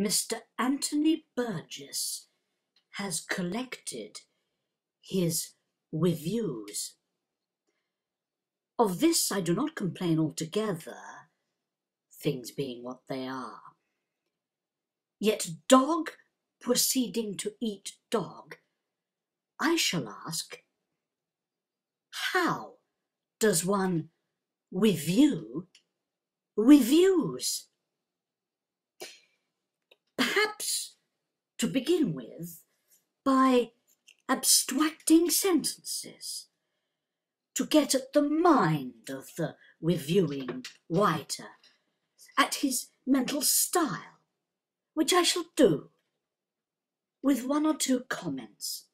Mr. Anthony Burgess has collected his reviews. Of this I do not complain altogether, things being what they are. Yet dog proceeding to eat dog, I shall ask, how does one review reviews? Perhaps, to begin with, by abstracting sentences, to get at the mind of the reviewing writer, at his mental style, which I shall do, with one or two comments.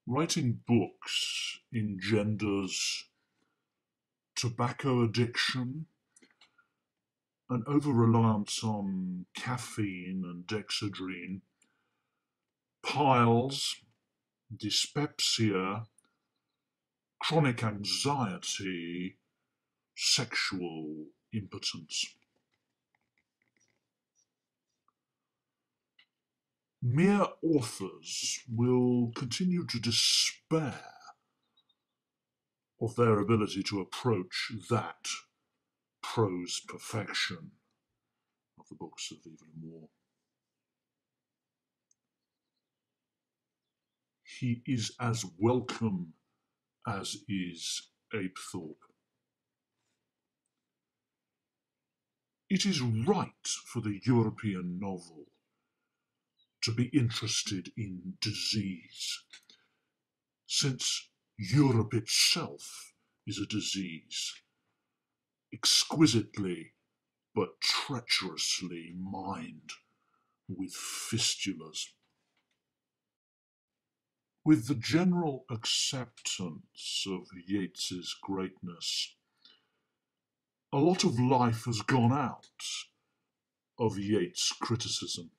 Writing books engenders tobacco addiction, an over-reliance on caffeine and dexedrine, piles, dyspepsia, chronic anxiety, sexual impotence. Mere authors will continue to despair of their ability to approach that prose perfection of the books of Evelyn Waugh. He is as welcome as is Apethorpe. It is right for the European novel to be interested in disease, since Europe itself is a disease, exquisitely but treacherously mined with fistulas. With the general acceptance of Yeats's greatness, a lot of life has gone out of Yeats' criticism.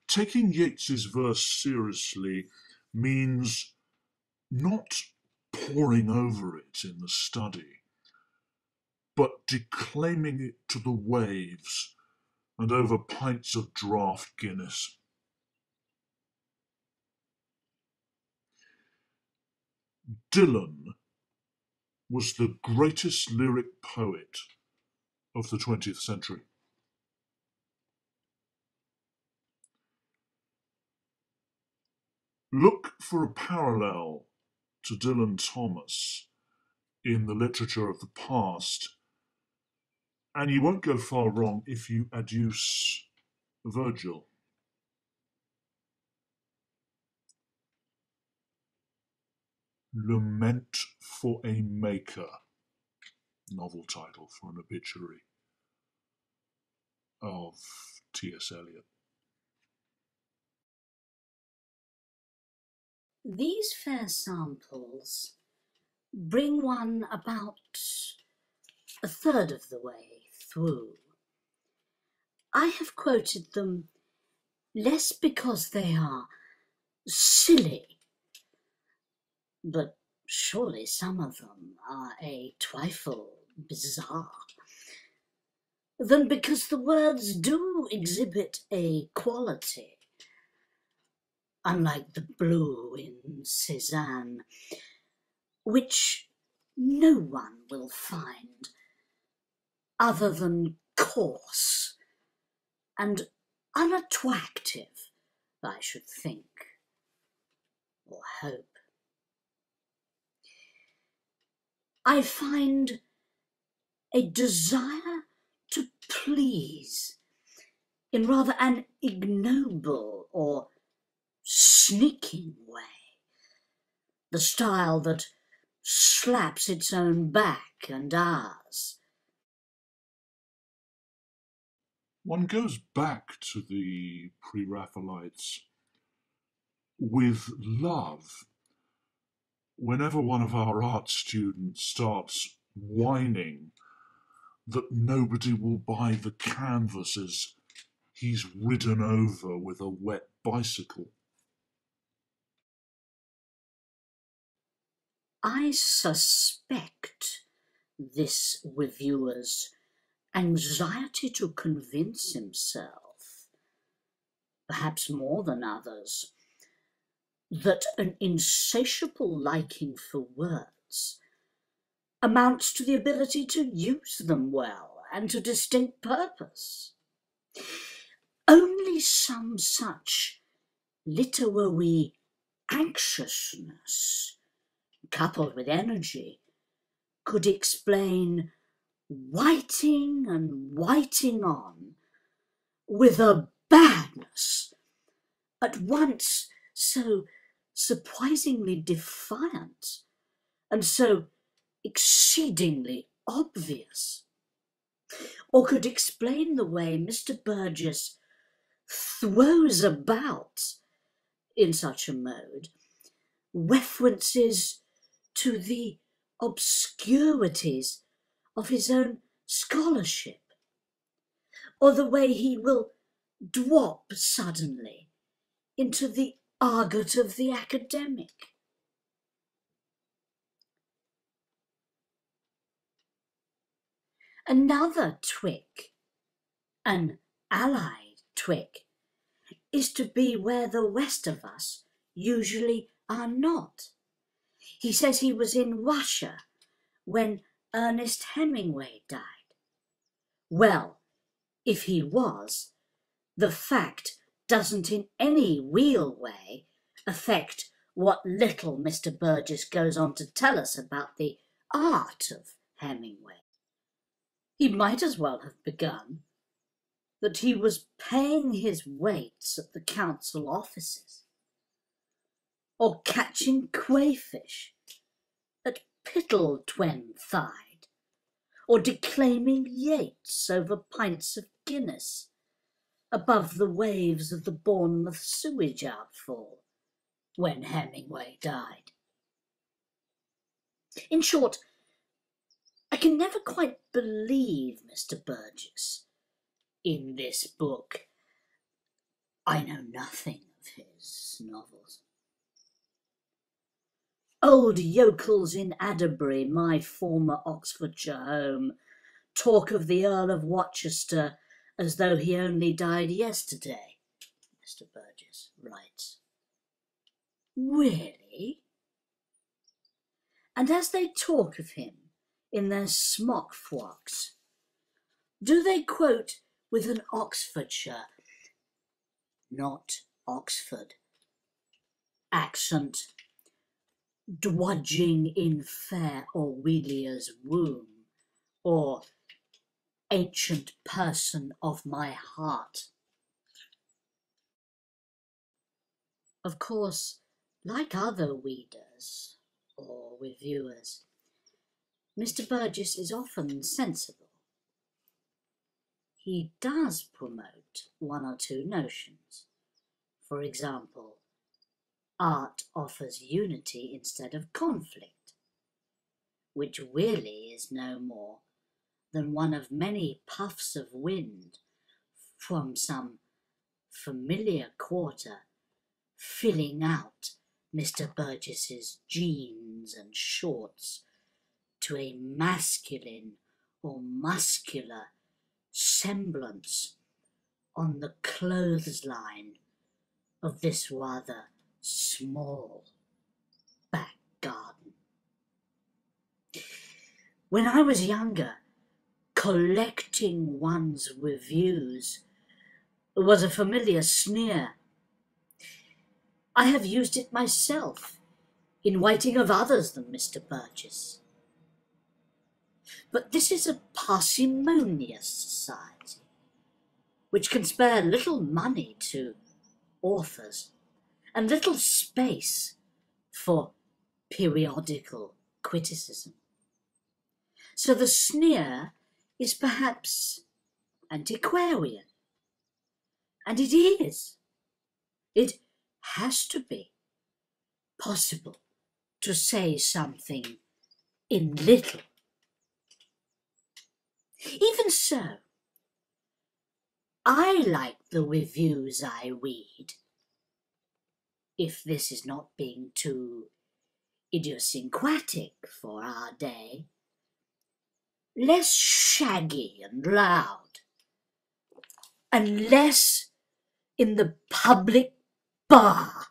Taking Yeats's verse seriously means not poring over it in the study, but declaiming it to the waves and over pints of draught Guinness. Dylan was the greatest lyric poet of the 20th century. Look for a parallel to Dylan Thomas in the literature of the past, and you won't go far wrong if you adduce Virgil. Lament for a Maker, novel title for an obituary of T.S. Eliot. These fair samples bring one about a third of the way through. I have quoted them less because they are silly, but surely some of them are a trifle bizarre, than because the words do exhibit a quality, unlike the blue in Cézanne, which no one will find other than coarse and unattractive, I should think, or hope. I find a desire to please in rather an ignoble or sneaking way, the style that slaps its own back and ours. One goes back to the Pre-Raphaelites with love whenever one of our art students starts whining that nobody will buy the canvases he's ridden over with a wet bicycle. I suspect this reviewer's anxiety to convince himself, perhaps more than others, that an insatiable liking for words amounts to the ability to use them well and to distinct purpose. Only some such literary anxiousness, coupled with energy, could explain whiting and whiting on with a badness at once so surprisingly defiant and so exceedingly obvious, or could explain the way Mr. Burgess throws about, in such a mode, references to the obscurities of his own scholarship, or the way he will drop suddenly into the argot of the academic. Another trick, an allied trick, is to be where the rest of us usually are not. He says he was in Russia when Ernest Hemingway died. Well, if he was, the fact doesn't in any real way affect what little Mr. Burgess goes on to tell us about the art of Hemingway. He might as well have begun that he was paying his rates at the council offices, or catching crayfish at Piddletwenthyde, or declaiming Yeats over pints of Guinness above the waves of the Bournemouth sewage outfall when Hemingway died. In short, I can never quite believe Mr. Burgess in this book. I know nothing of his novels. Old yokels in Adderbury, my former Oxfordshire home, talk of the Earl of Rochester as though he only died yesterday, Mr. Burgess writes. Really? And as they talk of him in their smock frocks, do they quote with an Oxfordshire, not Oxford, accent, dwudging in fair Aurelia's womb, or ancient person of my heart? Of course, like other readers or reviewers, Mr. Burgess is often sensible. He does promote one or two notions. For example, art offers unity instead of conflict, which really is no more than one of many puffs of wind from some familiar quarter filling out Mr. Burgess's jeans and shorts to a masculine or muscular semblance on the clothesline of this rather small back garden. When I was younger, collecting one's reviews was a familiar sneer. I have used it myself in writing of others than Mr. Burgess. But this is a parsimonious society, which can spare little money to authors and little space for periodical criticism. So the sneer is perhaps antiquarian. And it is. It has to be possible to say something in little. Even so, I like the reviews I read, if this is not being too idiosyncratic for our day. less shaggy and loud, and less in the public bar.